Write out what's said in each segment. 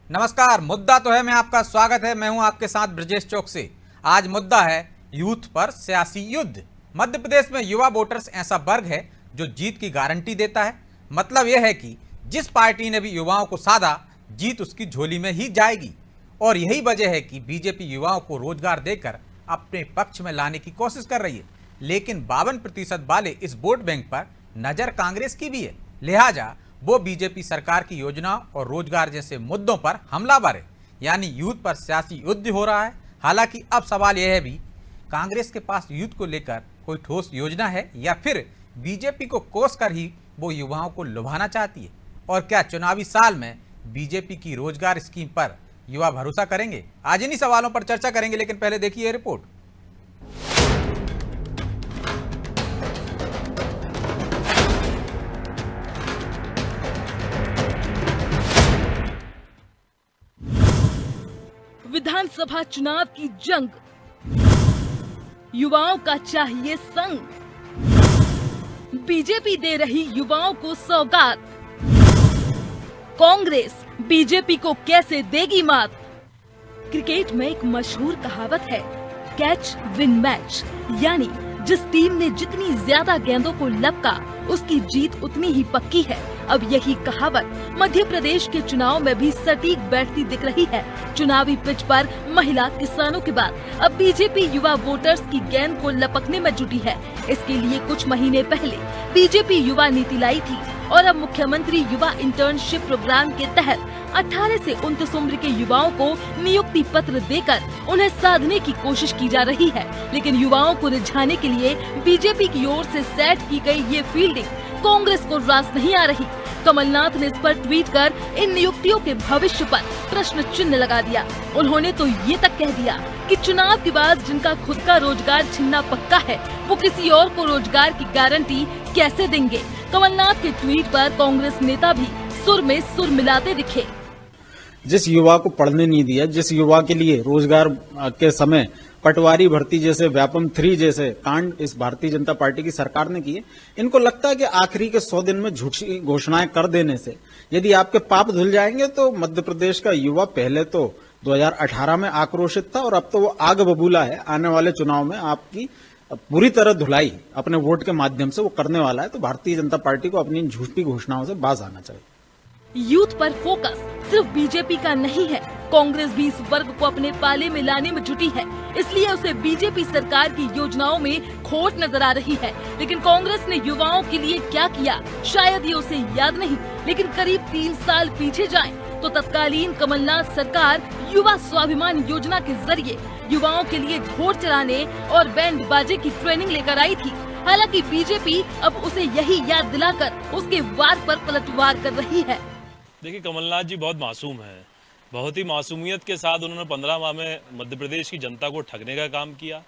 नमस्कार। मुद्दा तो है मैं आपका स्वागत है। मैं हूं आपके साथ ब्रजेश चौकसी। आज मुद्दा है यूथ पर सियासी युद्ध। मध्य प्रदेश में युवा वोटर्स ऐसा वर्ग है जो जीत की गारंटी देता है। मतलब यह है कि जिस पार्टी ने भी युवाओं को साधा, जीत उसकी झोली में ही जाएगी। और यही वजह है कि बीजेपी युवाओं को रोजगार देकर अपने पक्ष में लाने की कोशिश कर रही है। लेकिन 52% वाले इस वोट बैंक पर नजर कांग्रेस की भी है। लिहाजा वो बीजेपी सरकार की योजनाओं और रोजगार जैसे मुद्दों पर हमलावर है। यानी यूथ पर सियासी युद्ध हो रहा है। हालांकि अब सवाल यह है भी, कांग्रेस के पास यूथ को लेकर कोई ठोस योजना है या फिर बीजेपी को कोस कर ही वो युवाओं को लुभाना चाहती है। और क्या चुनावी साल में बीजेपी की रोजगार स्कीम पर युवा भरोसा करेंगे? आज इन्हीं सवालों पर चर्चा करेंगे, लेकिन पहले देखिए ये रिपोर्ट। विधानसभा चुनाव की जंग, युवाओं का चाहिए संग, बीजेपी दे रही युवाओं को सौगात, कांग्रेस बीजेपी को कैसे देगी मात। क्रिकेट में एक मशहूर कहावत है, कैच विन मैच, यानी जिस टीम ने जितनी ज्यादा गेंदों को लपका उसकी जीत उतनी ही पक्की है। अब यही कहावत मध्य प्रदेश के चुनाव में भी सटीक बैठती दिख रही है। चुनावी पिच पर महिला किसानों के बाद अब बीजेपी युवा वोटर्स की गेंद को लपकने में जुटी है। इसके लिए कुछ महीने पहले बीजेपी युवा नीति लाई थी और अब मुख्यमंत्री युवा इंटर्नशिप प्रोग्राम के तहत 18 से 29 उम्र के युवाओं को नियुक्ति पत्र देकर उन्हें साधने की कोशिश की जा रही है। लेकिन युवाओं को रिझाने के लिए बीजेपी की ओर से सेट की गई ये फील्डिंग कांग्रेस को रास नहीं आ रही। कमलनाथ ने इस पर ट्वीट कर इन नियुक्तियों के भविष्य पर प्रश्न चिन्ह लगा दिया। उन्होंने तो ये तक कह दिया कि चुनाव के बाद जिनका खुद का रोजगार छिनना पक्का है, वो किसी और को रोजगार की गारंटी कैसे देंगे। कमलनाथ के ट्वीट पर कांग्रेस नेता भी सुर में सुर मिलाते दिखे। जिस युवा को पढ़ने नहीं दिया, जिस युवा के लिए रोजगार के समय पटवारी भर्ती जैसे व्यापम 3 जैसे कांड इस भारतीय जनता पार्टी की सरकार ने किए, इनको लगता है कि आखिरी के 100 दिन में झूठी घोषणाएं कर देने से यदि आपके पाप धुल जाएंगे। तो मध्य प्रदेश का युवा पहले तो 2018 में आक्रोशित था और अब तो वो आग बबूला है। आने वाले चुनाव में आपकी पूरी तरह धुलाई अपने वोट के माध्यम से वो करने वाला है। तो भारतीय जनता पार्टी को अपनी झूठी घोषणाओं से बाज आना चाहिए। यूथ पर फोकस सिर्फ बीजेपी का नहीं है, कांग्रेस भी इस वर्ग को अपने पाले में लाने में जुटी है। इसलिए उसे बीजेपी सरकार की योजनाओं में खोट नजर आ रही है। लेकिन कांग्रेस ने युवाओं के लिए क्या किया, शायद ये उसे याद नहीं। लेकिन करीब 3 साल पीछे जाएं तो तत्कालीन कमलनाथ सरकार युवा स्वाभिमान योजना के जरिए युवाओं के लिए घोड़ चलाने और बैंड बाजे की ट्रेनिंग लेकर आई थी। हालांकि बीजेपी अब उसे यही याद दिलाकर उसके वार पर पलटवार कर रही है। देखिए, कमलनाथ जी बहुत मासूम हैं। बहुत ही मासूमियत के साथ उन्होंने 15 माह में मध्य प्रदेश की जनता को ठगने का काम किया।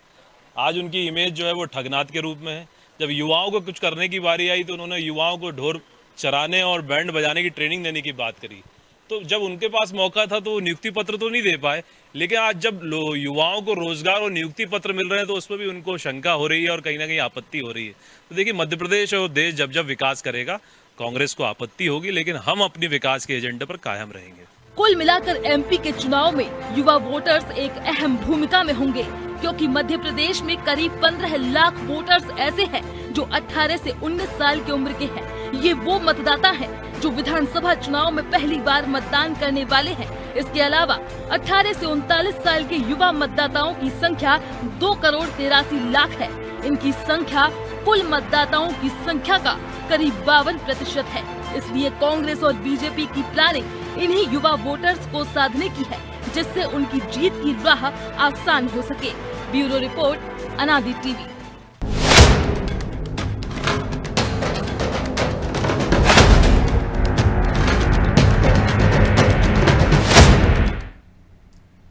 आज उनकी इमेज जो है वो ठगनाथ के रूप में है। जब युवाओं को कुछ करने की बारी आई तो उन्होंने युवाओं को ढोर चराने और बैंड बजाने की ट्रेनिंग देने की बात करी। तो जब उनके पास मौका था तो वो नियुक्ति पत्र तो नहीं दे पाए। लेकिन आज जब युवाओं को रोजगार और नियुक्ति पत्र मिल रहे हैं तो उस पर भी उनको शंका हो रही है और कहीं ना कहीं आपत्ति हो रही है। तो देखिए, मध्य प्रदेश और देश जब जब विकास करेगा, कांग्रेस को आपत्ति होगी, लेकिन हम अपने विकास के एजेंडे पर कायम रहेंगे। कुल मिलाकर एमपी के चुनाव में युवा वोटर्स एक अहम भूमिका में होंगे, क्योंकि मध्य प्रदेश में करीब 15 लाख वोटर्स ऐसे हैं जो 18 से 19 साल की उम्र के हैं। ये वो मतदाता हैं जो विधानसभा चुनाव में पहली बार मतदान करने वाले हैं। इसके अलावा 18 से 39 साल के युवा मतदाताओं की संख्या 2,83,00,000 है। इनकी संख्या कुल मतदाताओं की संख्या का करीब 52% है। इसलिए कांग्रेस और बीजेपी की प्लानिंग इन्हीं युवा वोटर्स को साधने की है, जिससे उनकी जीत की राह आसान हो सके। ब्यूरो रिपोर्ट, अनादि टीवी।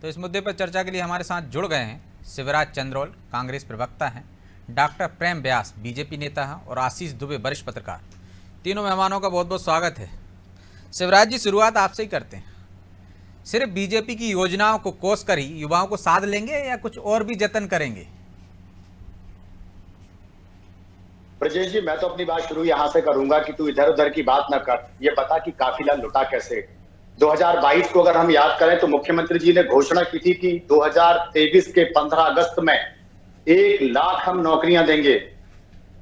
तो इस मुद्दे पर चर्चा के लिए हमारे साथ जुड़ गए हैं शिवराज चंद्रोल, कांग्रेस प्रवक्ता हैं, डॉक्टर प्रेम व्यास, बीजेपी नेता हैं, और आशीष दुबे, वरिष्ठ पत्रकार। तीनों मेहमानों का बहुत बहुत स्वागत है। शिवराज जी, शुरुआत आपसे ही करते हैं। सिर्फ बीजेपी की योजनाओं को कोस कर ही युवाओं को साध लेंगे या कुछ और भी जतन करेंगे? ब्रजेश जी, मैं तो अपनी बात शुरू यहाँ से करूंगा कि तू इधर उधर की बात न कर, ये बता कि काफिला लुटा कैसे। 2022 को अगर हम याद करें तो मुख्यमंत्री जी ने घोषणा की थी कि 2023 के 15 अगस्त में 1 लाख हम नौकरियां देंगे।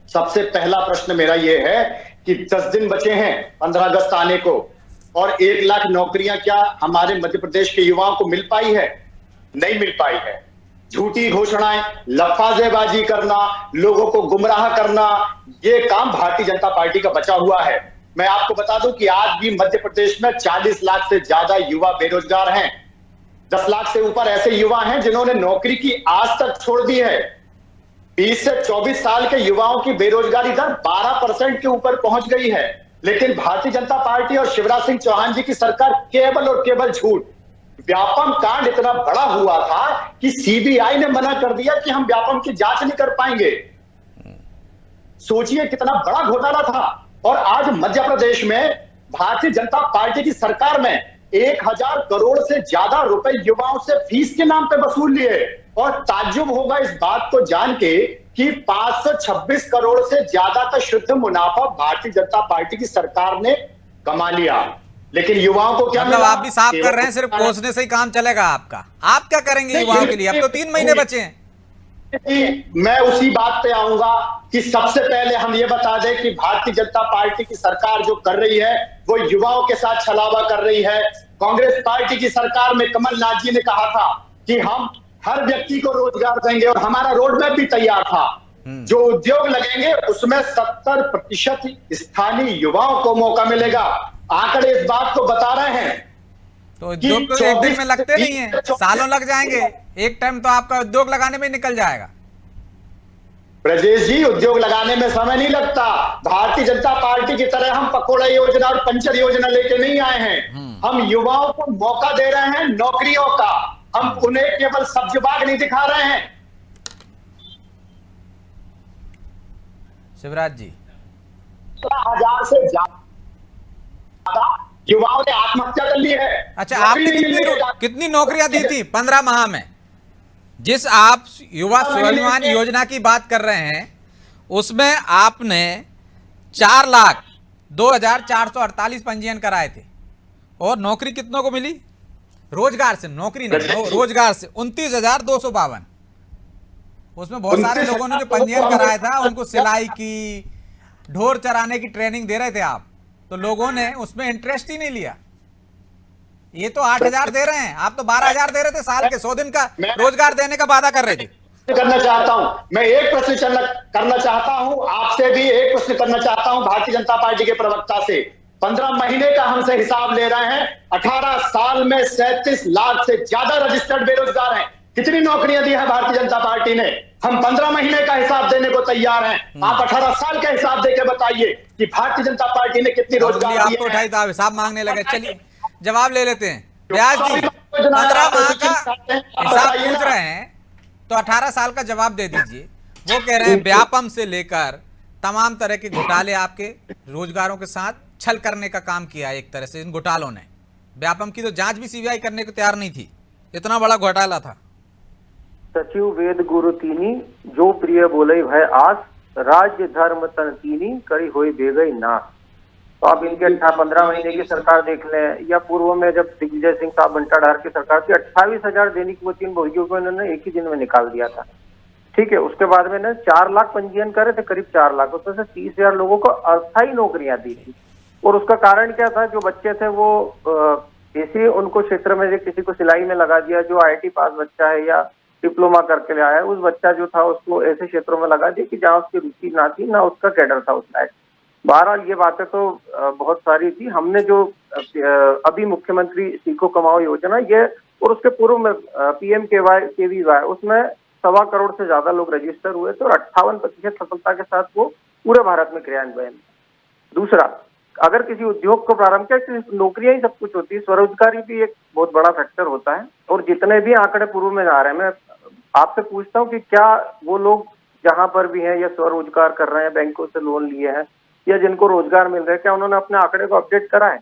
सबसे पहला प्रश्न मेरा यह है कि 10 दिन बचे हैं 15 अगस्त आने को, और 1 लाख नौकरियां क्या हमारे मध्य प्रदेश के युवाओं को मिल पाई है? नहीं मिल पाई है। झूठी घोषणाएं, लफाजेबाजी करना, लोगों को गुमराह करना, ये काम भारतीय जनता पार्टी का बचा हुआ है। मैं आपको बता दूं कि आज भी मध्य प्रदेश में 40 लाख से ज्यादा युवा बेरोजगार हैं। 10 लाख से ऊपर ऐसे युवा हैं जिन्होंने नौकरी की आस तक छोड़ दी है। 20 से 24 साल के युवाओं की बेरोजगारी दर 12% के ऊपर पहुंच गई है। लेकिन भारतीय जनता पार्टी और शिवराज सिंह चौहान जी की सरकार केवल और केवल झूठ। व्यापम कांड इतना बड़ा हुआ था कि सीबीआई ने मना कर दिया कि हम व्यापम की जांच नहीं कर पाएंगे। सोचिए कितना बड़ा घोटाला था। और आज मध्य प्रदेश में भारतीय जनता पार्टी की सरकार में 1000 करोड़ से ज्यादा रुपए युवाओं से फीस के नाम पे वसूल लिए। और ताज्जुब होगा इस बात को जान के कि 526 करोड़ से ज्यादा का शुद्ध मुनाफा भारतीय जनता पार्टी की सरकार ने कमा लिया। लेकिन युवाओं को क्या मतलब मिला? आप भी साफ कर रहे हैं सिर्फ कोसने से ही काम चलेगा आपका। आप क्या करेंगे युवाओं के लिए? अब तो 3 महीने बचे हैं। मैं उसी बात पे आऊंगा कि सबसे पहले हम ये बता दें कि भारतीय जनता पार्टी की सरकार जो कर रही है वो युवाओं के साथ छलावा कर रही है। कांग्रेस पार्टी की सरकार में कमलनाथ जी ने कहा था कि हम हर व्यक्ति को रोजगार देंगे और हमारा रोड मैप भी तैयार था। जो उद्योग लगेंगे उसमें 70% स्थानीय युवाओं को मौका मिलेगा। आंकड़े इस बात को बता रहे हैं। तो उद्योग तो एक दिन में लगते नहीं है, सालों लग जाएंगे। एक टाइम तो आपका उद्योग लगाने में निकल जाएगा। ब्रजेश जी, उद्योग लगाने में समय नहीं लगता। भारतीय जनता पार्टी की तरह हम पकोड़ा योजना और पंचर योजना लेके नहीं आए हैं। हम युवाओं को मौका दे रहे हैं नौकरियों का। हम उन्हें केवल सब्ज बाग नहीं दिखा रहे हैं। शिवराज जी, 1000 से ज्यादा युवाओं ने आत्महत्या कर ली है। अच्छा, आपने कितनी नौकरियां दी थी 15 माह में? जिस आप युवा स्वाभिमान योजना की बात कर रहे हैं उसमें आपने 4,02,448 पंजीयन कराए थे, और नौकरी कितनों को मिली? रोजगार से, नौकरी नहीं, रोजगार से 29,252। उसमें बहुत सारे लोगों ने जो पंजीयन कराया था उनको सिलाई की, ढोर चराने की ट्रेनिंग दे रहे थे आप, तो लोगों ने उसमें इंटरेस्ट ही नहीं लिया। ये तो 8,000 दे रहे हैं, आप तो 12,000 दे रहे थे साल के। 100 दिन का रोजगार देने का वादा कर रहे थे। करना चाहता हूं मैं एक प्रश्न करना चाहता हूं आपसे भी एक प्रश्न करना चाहता हूं भारतीय जनता पार्टी के प्रवक्ता से। 15 महीने का हमसे हिसाब ले रहे हैं। 18 साल में 37 लाख से ज्यादा रजिस्टर्ड बेरोजगार हैं। कितनी नौकरियां दी है भारतीय जनता पार्टी ने? हम 15 महीने का हिसाब देने को तैयार हैं। आप 18 साल का हिसाब देके बताइए कि भारतीय जनता पार्टी ने कितनी रोजगार आपको उठाई तो आप हिसाब मांगने लगे। चलिए जवाब ले लेते हैं। ब्याज जी, 15 माह का हिसाब पूछ रहे हैं तो 18 साल का जवाब दे दीजिए। वो कह रहे हैं व्यापम से लेकर तमाम तरह के घोटाले आपके रोजगारों के साथ छल करने का काम किया है। एक तरह से इन घोटालों ने, व्यापम की तो जांच भी सीबीआई करने को तैयार नहीं थी, इतना बड़ा घोटाला था। सचिव वेद गुरु तीनी, जो प्रिय बोले भय आस, राज्य धर्म तन तीनी, करी हुई बेगई नाश। तो आप इनके 15 महीने की सरकार देख लें, या पूर्व में जब दिग्विजय सिंह साहब बंटाधार की सरकार थी, 28,000 दैनिक वकील भोगियों को इन्होंने एक ही दिन में निकाल दिया था। ठीक है, उसके बाद में 4 लाख पंजीयन करे थे, करीब 4 लाख, उसमें से 30,000 लोगों को अस्थायी नौकरियां दी थी। और उसका कारण क्या था? जो बच्चे थे वो ऐसे उनको क्षेत्र में किसी को सिलाई में लगा दिया, जो IIT पास बच्चा है या डिप्लोमा करके ले आया है, उस बच्चा जो था उसको ऐसे क्षेत्रों में लगा दिया कि जहाँ उसकी रुचि ना थी, ना उसका कैडर था उस लायक। बहरहाल ये बातें तो बहुत सारी थी। हमने जो अभी मुख्यमंत्री सीखो कमाओ योजना, ये और उसके पूर्व में PMKVY, उसमें 1.25 करोड़ से ज्यादा लोग रजिस्टर हुए थे और 58% सफलता के साथ वो पूरे भारत में क्रियान्वयन। दूसरा, अगर किसी उद्योग को प्रारंभ किया, सिर्फ नौकरियां ही सब कुछ होती है, स्वरोजगारी भी एक बहुत बड़ा फैक्टर होता है। और जितने भी आंकड़े पूर्व में आ रहे हैं, मैं आपसे पूछता हूँ कि क्या वो लोग जहां पर भी हैं या स्वरोजगार कर रहे हैं, बैंकों से लोन लिए हैं, या जिनको रोजगार मिल रहा है, क्या उन्होंने अपने आंकड़े को अपडेट करा है?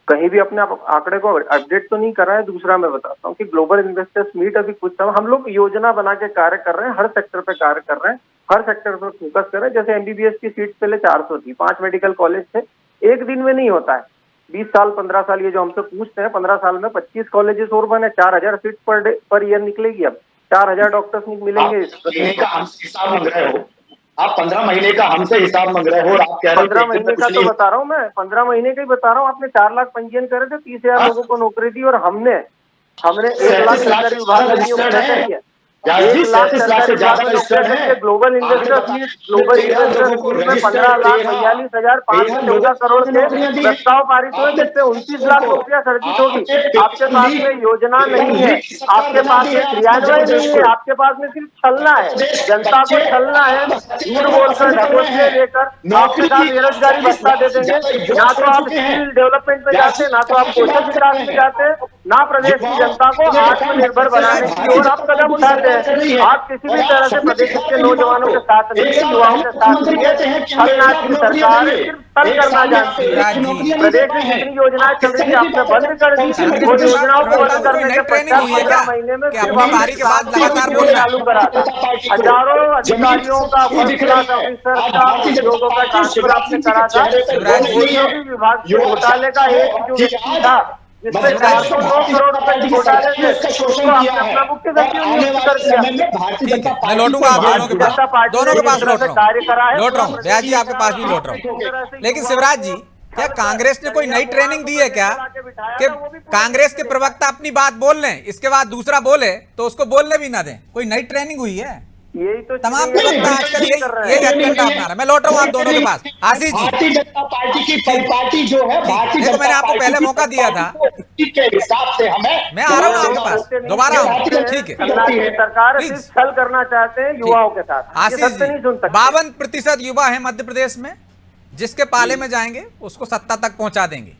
कहीं भी अपने आंकड़े को अपडेट तो नहीं करा है। दूसरा, मैं बताता हूँ कि ग्लोबल इन्वेस्टर्स मीट अभी कुछ समय हम लोग योजना बना के कार्य कर रहे हैं, हर सेक्टर पे कार्य कर रहे हैं, हर सेक्टर पर फोकस कर रहे हैं। जैसे MBBS की सीट पहले 400 थी, 5 मेडिकल कॉलेज थे, एक दिन में नहीं होता है। 20 साल 15 साल ये जो हमसे पूछते हैं, 15 साल में 25 कॉलेजेस और बने, 4000 सीट पर ईयर निकलेगी। अब 4000 डॉक्टर्स मिलेंगे। हिसाब मांग रहे हो आप, 15 महीने का हमसे हिसाब मांग रहे हो और आप कह रहे हो 15 महीने का तो बता रहा हूँ मैं, 15 महीने का ही बता रहा हूँ। आपने 4 लाख पंजीयन करे थे, 30,000 लोगों को नौकरी दी, और हमने 1 लाख सरकारी विभाग में नियुक्त किया। 1 लाख सरकारी विभाग में नौकरी करके ग्लोबल इन्वेस्टर्स में 15,42,514 करोड़ के प्रस्ताव पारित हुए, जिससे 29 लाख नौकरियां सर्जित होगी। आपके पास में योजना नहीं है, आपके पास में क्रियान्वयन नहीं है, आपके पास में सिर्फ छलना है, जनता को छलना है, झूठ बोलकर ढकोसले लेकर आपके साथ बेरोजगारी भत्ता दे देंगे। ना तो आप स्किल डेवलपमेंट में जाते, ना तो आप कौशल विकास में जाते, ना प्रदेश की जनता को आत्मनिर्भर बनाने की ओर आप कदम उठाते हैं। आप किसी भी तरह से प्रदेश के नौजवानों के साथ नहीं, युवाओं के साथ नहीं। छलना की सरकार सिर्फ छल करना जानती है। प्रदेश में जितनी योजनाएं चल रही थी आपने बंद कर दी, वो योजनाओं को बंद करने के पश्चात 15 महीने में चालू करा था। हजारों अधिकारियों का, फर्स्ट क्लास ऑफिसर का, उद्योगों का ट्रांसफर आपने करा था। औद्योगिक विभाग के घोटाले का एक जो व्यक्ति था जिसमें 409 करोड़ रुपए की घोटाले थे, उसको आपने अपना मुख्य सचिव नियुक्त कर दिया। मैं लौटूंगा आप दोनों के पास लौट रहा हूँ भैया जी, आपके पास भी लौट रहा हूँ। लेकिन शिवराज जी, क्या कांग्रेस ने कोई नई ट्रेनिंग दी है क्या कि कांग्रेस के प्रवक्ता अपनी बात बोल लें, इसके बाद दूसरा बोले तो उसको बोलने भी ना दें? कोई नई ट्रेनिंग हुई है? यही तो तमाम प्रवक्ता आजकल ये एजेंडा अपना रहा है। मैं लौट रहा हूँ आप दोनों के पास। आशीष जी, भारतीय जनता पार्टी की परिपाटी जो है, भारतीय देखो मैंने आपको पहले मौका दिया था, के हिसाब से हमें, मैं आ रहा हूँ आपके पास, दोबारा आऊँ, ठीक है। सरकार सिर्फ छल करना चाहते हैं युवाओं के साथ। आशीष जी, 52% युवा है मध्य प्रदेश में, जिसके पाले में जाएंगे उसको सत्ता तक पहुंचा देंगे।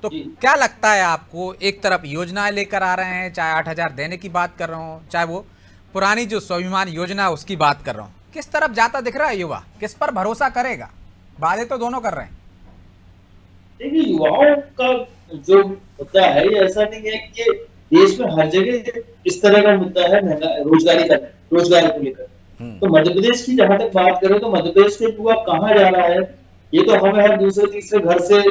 तो क्या लगता है आपको? एक तरफ योजनाएं लेकर आ रहे हैं, चाहे 8,000 देने की बात कर रहा हूँ, चाहे वो पुरानी जो स्वाभिमान योजना है उसकी बात कर रहा हूँ, किस तरफ जाता दिख रहा है युवा? किस पर भरोसा करेगा? वादे तो दोनों कर रहे हैं। देखिए, युवाओं का जो मुद्दा है, ये ऐसा नहीं है कि देश में हर जगह इस तरह का मुद्दा है रोजगारी को लेकर। तो मध्य प्रदेश की जहां तक बात करें तो मध्य प्रदेश के युवा कहाँ जा रहा है, ये तो हमें हर दूसरे तीसरे घर से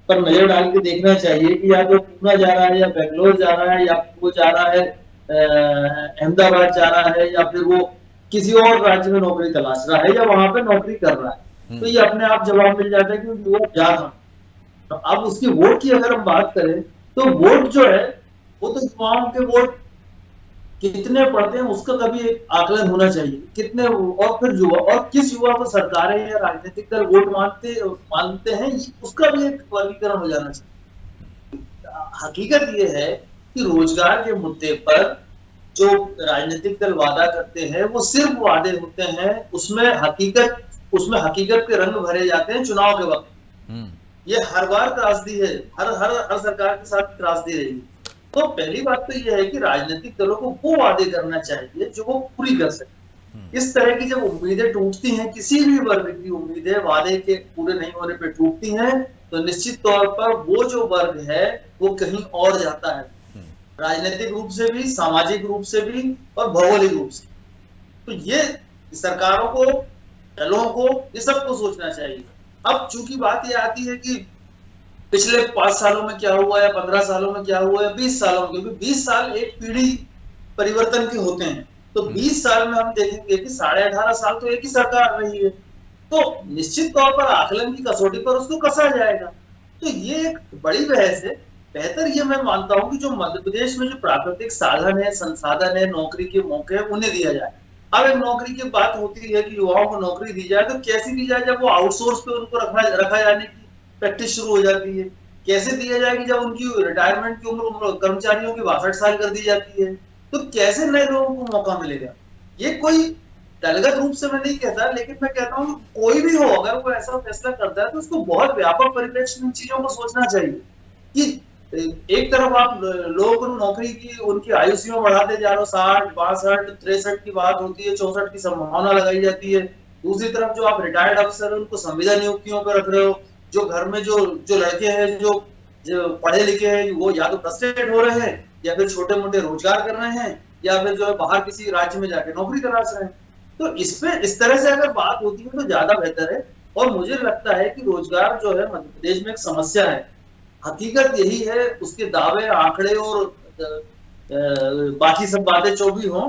पर नजर डाल के देखना चाहिए कि या तो पूना जा रहा है, या बेंगलोर जा रहा है, या वो जा रहा है अहमदाबाद जा रहा है, या फिर वो किसी और राज्य में नौकरी तलाश रहा है, या वहां पे नौकरी कर रहा है। तो ये अपने आप जवाब मिल जाता है कि वो जा रहा। अब उसकी वोट की अगर हम बात करें तो वोट जो है वो तो युवाओं के वोट कितने पड़ते हैं उसका कभी एक आकलन होना चाहिए, कितने, और फिर युवा और किस युवा को सरकारें या राजनीतिक दल वोट मानते हैं, उसका भी एक वर्गीकरण हो जाना चाहिए। हकीकत ये है कि रोजगार के मुद्दे पर जो राजनीतिक दल वादा करते हैं वो सिर्फ वादे होते हैं, उसमें हकीकत के रंग भरे जाते हैं चुनाव के वक्त। ये हर बार त्रासदी है, हर सरकार के साथ त्रासदी रही। तो पहली बात तो यह है कि राजनीतिक दलों को वो वादे करना चाहिए जो वो पूरी कर सके। इस तरह की जब उम्मीदें टूटती हैं, किसी भी वर्ग की उम्मीदें वादे के पूरे नहीं होने पर टूटती हैं, तो निश्चित तौर पर वो जो वर्ग है वो कहीं और जाता है, राजनीतिक रूप से भी, सामाजिक रूप से भी और भौगोलिक रूप से। तो ये सरकारों को, दलों को, ये सबको सोचना चाहिए। अब चूंकि बात ये आती है कि पिछले 5 सालों में क्या हुआ, या 15 सालों में क्या हुआ, या 20 सालों में, क्योंकि 20 साल एक पीढ़ी परिवर्तन के होते हैं, तो 20 साल में हम देखेंगे कि 18.5 साल तो एक ही सरकार रही है, तो निश्चित तौर पर आकलन की कसौटी पर उसको कसा जाएगा। तो ये एक बड़ी बहस है। बेहतर ये मैं मानता हूं कि जो मध्य प्रदेश में जो प्राकृतिक साधन है, संसाधन है, नौकरी के मौके हैं, उन्हें दिया जाए। अब एक नौकरी की बात होती है कि युवाओं को नौकरी दी जाए, तो कैसी दी जाए? जब वो आउटसोर्स पे उनको रखा जाने की प्रैक्टिस शुरू हो जाती है। कैसे दिया जाएगी? जब उनकी रिटायरमेंट की उम्र कर्मचारियों की 62 साल कर दी जाती है, तो कैसे नए लोगों को मौका मिलेगा? ये कोई दलगत रूप से मैं नहीं कहता, लेकिन मैं कहता हूँ कोई भी हो, अगर वो ऐसा फैसला करता है तो उसको बहुत व्यापक परिप्रेक्ष्य में इन चीजों को सोचना चाहिए कि एक तरफ आप लोगों को नौकरी की उनकी आयु सीमा बढ़ाते जा रहे हो, 60, 62, 63 की बात होती है, 64 की संभावना लगाई जाती है। दूसरी तरफ जो आप रिटायर्ड अफसर उनको संविदा नियुक्तियों पर रख रहे हो, जो घर में जो लड़के हैं जो पढ़े लिखे हैं, वो या तो फ्रस्ट्रेटेड हो रहे हैं, या फिर छोटे मोटे रोजगार कर रहे हैं, या फिर जो है बाहर किसी राज्य में जाके नौकरी तलाश रहे हैं। तो इस तरह से अगर बात होती है तो ज्यादा बेहतर है। और मुझे लगता है कि रोजगार जो है मध्य प्रदेश में एक समस्या है, हकीकत यही है, उसके दावे आंकड़े और बाकी सब बातें जो भी हों,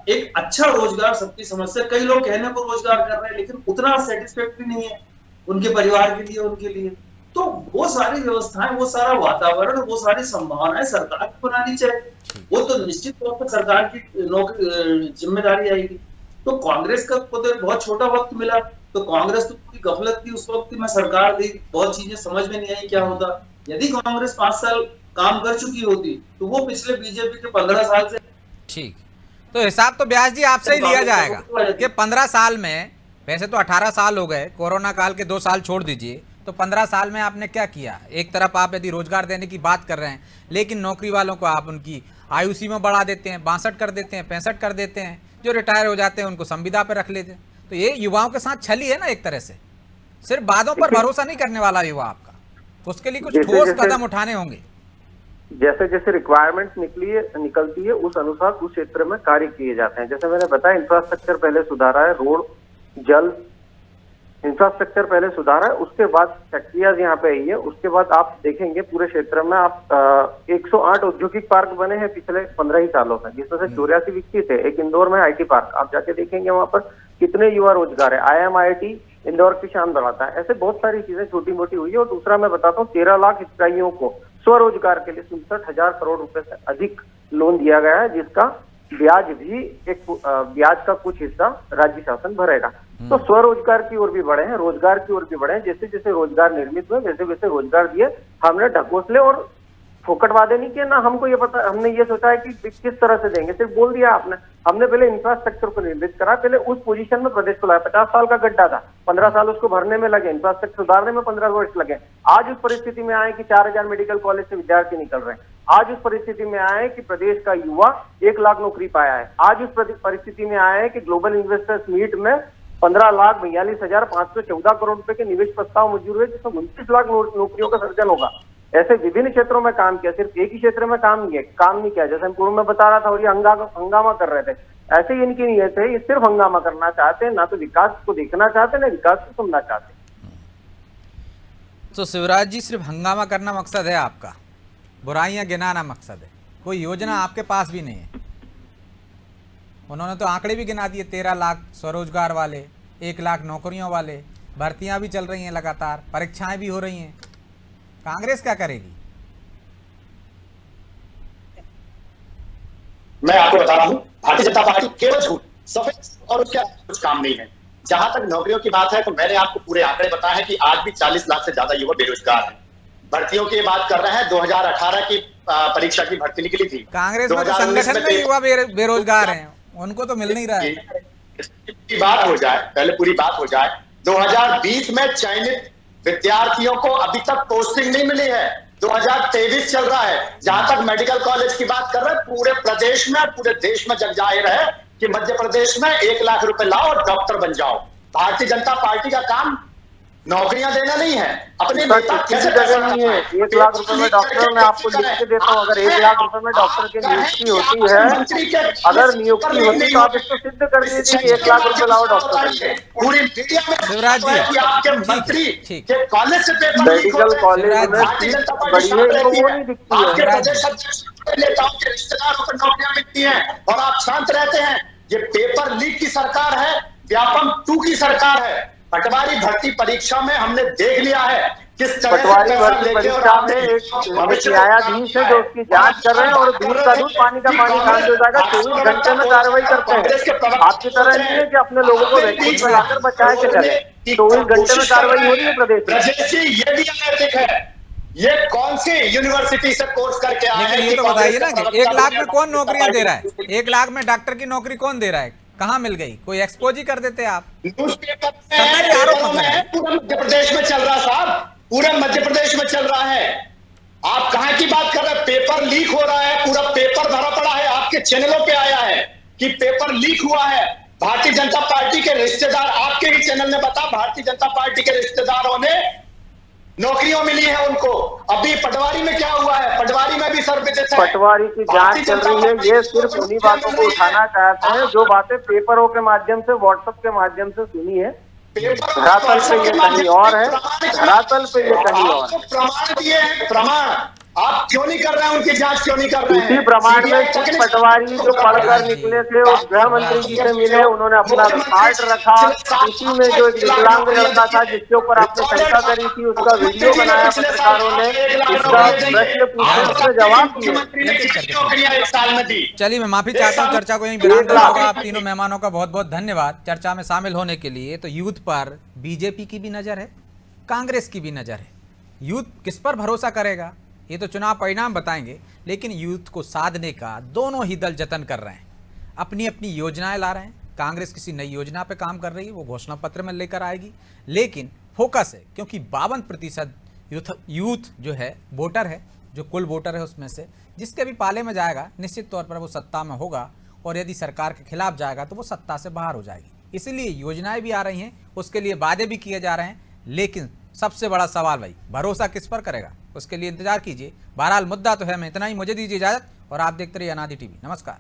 एक अच्छा रोजगार सबकी समझ से, कई लोग कहने को रोजगार कर रहे हैं लेकिन उतना सेटिस्फैक्ट्री नहीं है उनके परिवार के लिए, उनके लिए। तो वो सारी व्यवस्थाएं, वो सारा वातावरण, वो सारी संभावनाएं सरकार को बनानी चाहिए। वो तो निश्चित तौर पर सरकार की जिम्मेदारी आएगी। तो कांग्रेस को तो बहुत छोटा वक्त मिला, तो कांग्रेस तो पूरी गफलत थी उस वक्त में, सरकार दी, बहुत चीजें समझ में नहीं आई क्या होता। यदि कांग्रेस 5 साल काम कर चुकी होती तो वो पिछले बीजेपी के 15 साल से। ठीक, तो हिसाब तो ब्यास जी आपसे ही लिया जाएगा कि 15 साल में, वैसे तो 18 साल हो गए, कोरोना काल के 2 साल छोड़ दीजिए, तो 15 साल में आपने क्या किया? एक तरफ आप यदि रोजगार देने की बात कर रहे हैं, लेकिन नौकरी वालों को आप उनकी आयु सीमा बढ़ा देते हैं, 62 कर देते हैं, 65 कर देते हैं, जो रिटायर हो जाते हैं उनको संविदा पर रख लेते हैं। तो ये युवाओं के साथ छली है ना एक तरह से। सिर्फ बातों पर भरोसा नहीं करने वाला युवा आपका, उसके लिए कुछ ठोस कदम उठाने होंगे। जैसे जैसे रिक्वायरमेंट निकलती है उस अनुसार उस क्षेत्र में कार्य किए जाते हैं। जैसे मैंने बताया, इंफ्रास्ट्रक्चर पहले सुधारा है, रोड, जल, इंफ्रास्ट्रक्चर पहले सुधारा है, उसके बाद फैक्ट्रियां यहाँ पे आई है। उसके बाद आप देखेंगे पूरे क्षेत्र में आप 108 औद्योगिक पार्क बने हैं पिछले 15 ही सालों में, जिसमें से 84 विकसित है। एक इंदौर में IT पार्क, आप जाके देखेंगे वहां पर कितने युवा रोजगार है। IMIT इंदौर की शान बढ़ाता है। ऐसे बहुत सारी चीजें छोटी मोटी हुई है। और दूसरा मैं बताता हूँ, 13 लाख हितग्राहियों को स्वरोजगार के लिए 67,000 करोड़ रुपए से अधिक लोन दिया गया है, जिसका ब्याज भी ब्याज का कुछ हिस्सा राज्य शासन भरेगा। तो स्वरोजगार की ओर भी बढ़े हैं, रोजगार की ओर भी बढ़े हैं। जैसे जैसे रोजगार निर्मित हुए वैसे वैसे रोजगार दिए। हमने ढकोसले और फोकट वादे नहीं किए ना। हमको ये पता, हमने ये सोचा है कि किस तरह से देंगे, सिर्फ बोल दिया आपने। हमने पहले इंफ्रास्ट्रक्चर को निर्मित करा, पहले उस पोजीशन में प्रदेश को लाया। 50 साल का गड्ढा था, 15 साल उसको भरने में लगे, इंफ्रास्ट्रक्चर सुधारने में 15 वर्ष लगे। आज उस परिस्थिति में आए कि 4000 मेडिकल कॉलेज से विद्यार्थी निकल रहे हैं। आज उस परिस्थिति में आए कि प्रदेश का युवा 1 लाख नौकरी पाया है। आज उस परिस्थिति में आए हैं कि ग्लोबल इन्वेस्टर्स मीट में 15,42,514 करोड़ रुपए के निवेश प्रस्ताव मंजूर हुए, जिसमें 29 लाख नौकरियों का सृजन होगा। ऐसे विभिन्न क्षेत्रों में काम किया, सिर्फ एक ही क्षेत्र में काम नहीं किया। जैसे हम पूर्व में बता रहा था, और ये हंगामा कर रहे थे। ऐसे ही इनकी नीयत है, ये सिर्फ हंगामा करना चाहते हैं, ना तो विकास को देखना चाहते, ना विकास को सुनना चाहते। तो शिवराज जी, सिर्फ हंगामा करना मकसद है आपका, बुराइयां गिनाना मकसद है, कोई योजना आपके पास भी नहीं है। उन्होंने तो आंकड़े भी गिना दिए, 13 लाख स्वरोजगार वाले, 1 लाख नौकरियों वाले, भर्तियां भी चल रही हैं लगातार, परीक्षाएं भी हो रही हैं। कांग्रेस क्या करेगी? मैं आपको बता रहा हूं, भारतीय जनता पार्टी केवल झूठ, सफेद और उसके कुछ काम नहीं है। जहां तक नौकरियों की बात है, तो मैंने आपको पूरे आंकड़े बताए हैं कि आज भी 40 लाख से ज्यादा युवा बेरोजगार हैं। भर्तियों की बात कर रहे हैं, 2018 की परीक्षा की भर्ती निकली थी। कांग्रेस में तो संगठन में युवा बेरोजगार हैं, उनको तो मिल नहीं रहा है। पूरी बात हो जाए, पहले पूरी बात हो जाए। 2020 में चयनित विद्यार्थियों को अभी तक पोस्टिंग नहीं मिली है। 2023 चल रहा है। जहां तक मेडिकल कॉलेज की बात कर रहे हैं, पूरे प्रदेश में, पूरे देश में जग जाहिर है कि मध्य प्रदेश में 1 लाख रुपए लाओ और डॉक्टर बन जाओ। भारतीय जनता पार्टी का काम नौकरियां देना नहीं है। अपने नेता कैसे जगह नहीं है। 1 लाख रुपए में डॉक्टर, मैं आपको लिख के देता हूँ, अगर 1 लाख रुपए में डॉक्टर की नियुक्ति होती है, अगर नियुक्ति होती तो आप इसको सिद्ध कर दीजिए कि 1 लाख रुपए लाओ डॉक्टर। पूरी मीडिया में शिवराज जी, आपके मंत्री के कॉलेज से पेपर मेडिकल कॉलेज में सीट बड़ी है, इनको वो नहीं दिखती है। आपके प्रदेश अध्यक्ष नेताओं के रिश्तेदारों को नौकरियां मिलती हैं और आप शांत रहते हैं। ये पेपर लीक की सरकार है, व्यापम 2 की सरकार है। पटवारी भर्ती परीक्षा में हमने देख लिया है किस तरह पटवारी भर्ती परीक्षा में एक न्यायाधीश है जो उसकी जांच कर रहे हैं, और दूध का दूध पानी का पानी खान हो जाएगा। 24 घंटे में कार्रवाई करते हैं। आपकी तरह नहीं है कि अपने लोगों को वैक्सीन में लाकर बचाए के चले। 24 घंटे में कार्रवाई हो रही है प्रदेश में। ये भी अनैतिक है। ये कौन सी यूनिवर्सिटी से कोर्स करके आए हैं? लेकिन ये तो बताइए ना कि 1 लाख में कौन नौकरियां दे रहा है? 1 लाख में डॉक्टर की नौकरी कौन दे रहा है? कहाँ मिल गई? कोई एक्सपोज ही कर देते आप। न्यूज़पेपर में पूरा मध्य प्रदेश में चल रहा साहब, पूरा मध्य प्रदेश में चल रहा है। आप कहाँ की बात कर रहे हैं? पेपर लीक हो रहा है, पूरा पेपर भरा पड़ा है, आपके चैनलों पे आया है कि पेपर लीक हुआ है। भारतीय जनता पार्टी के रिश्तेदार, आपके ही चैनल ने बताया, भारतीय जनता पार्टी के रिश्तेदारों ने नौकरियां मिली है उनको। अभी पटवारी में क्या हुआ है? पटवारी में भी सर्वविदित है, पटवारी की जांच चल रही है। ये सिर्फ उन्हीं बातों को उठाना चाहते हैं जो बातें पेपरों के माध्यम से, व्हाट्सएप के माध्यम से सुनी है। धरातल पे ये कहीं और है, धरातल पे ये कहीं और है। प्रमाण दिए हैं, प्रमाण आप क्यों नहीं कर रहे हैं, उनकी जांच क्यों नहीं कर रहे हैं? इसी प्रमाण में कुछ पटवारी जो पढ़कर निकले थे और गृह मंत्री जी से मिले, उन्होंने अपना कार्ड रखा, इसी में जो एक विकलांग लड़का था जिसके ऊपर आपने शंका करी थी, उसका वीडियो बनाया पत्रकारों ने, उसका प्रश्न पूछे, उसका जवाब दिए। चलिए मैं माफी चाहता हूँ, चर्चा को यहीं विराम देना होगा। आप तीनों मेहमानों का बहुत बहुत धन्यवाद चर्चा में शामिल होने के लिए। तो यूथ पर बीजेपी की भी नजर है, कांग्रेस की भी नजर है। यूथ किस पर भरोसा करेगा ये तो चुनाव परिणाम बताएंगे, लेकिन यूथ को साधने का दोनों ही दल जतन कर रहे हैं, अपनी अपनी योजनाएं ला रहे हैं। कांग्रेस किसी नई योजना पे काम कर रही है, वो घोषणा पत्र में लेकर आएगी, लेकिन फोकस है क्योंकि 52% यूथ जो है वोटर है, जो कुल वोटर है उसमें से जिसके भी पाले में जाएगा निश्चित तौर पर वो सत्ता में होगा, और यदि सरकार के खिलाफ जाएगा तो वो सत्ता से बाहर हो जाएगी। इसीलिए योजनाएं भी आ रही हैं, उसके लिए वादे भी किए जा रहे हैं, लेकिन सबसे बड़ा सवाल भाई भरोसा किस पर करेगा, उसके लिए इंतजार कीजिए। बहरहाल मुद्दा तो है, मैं इतना ही, मुझे दीजिए इजाजत और आप देखते रहिए अनादि टीवी। नमस्कार।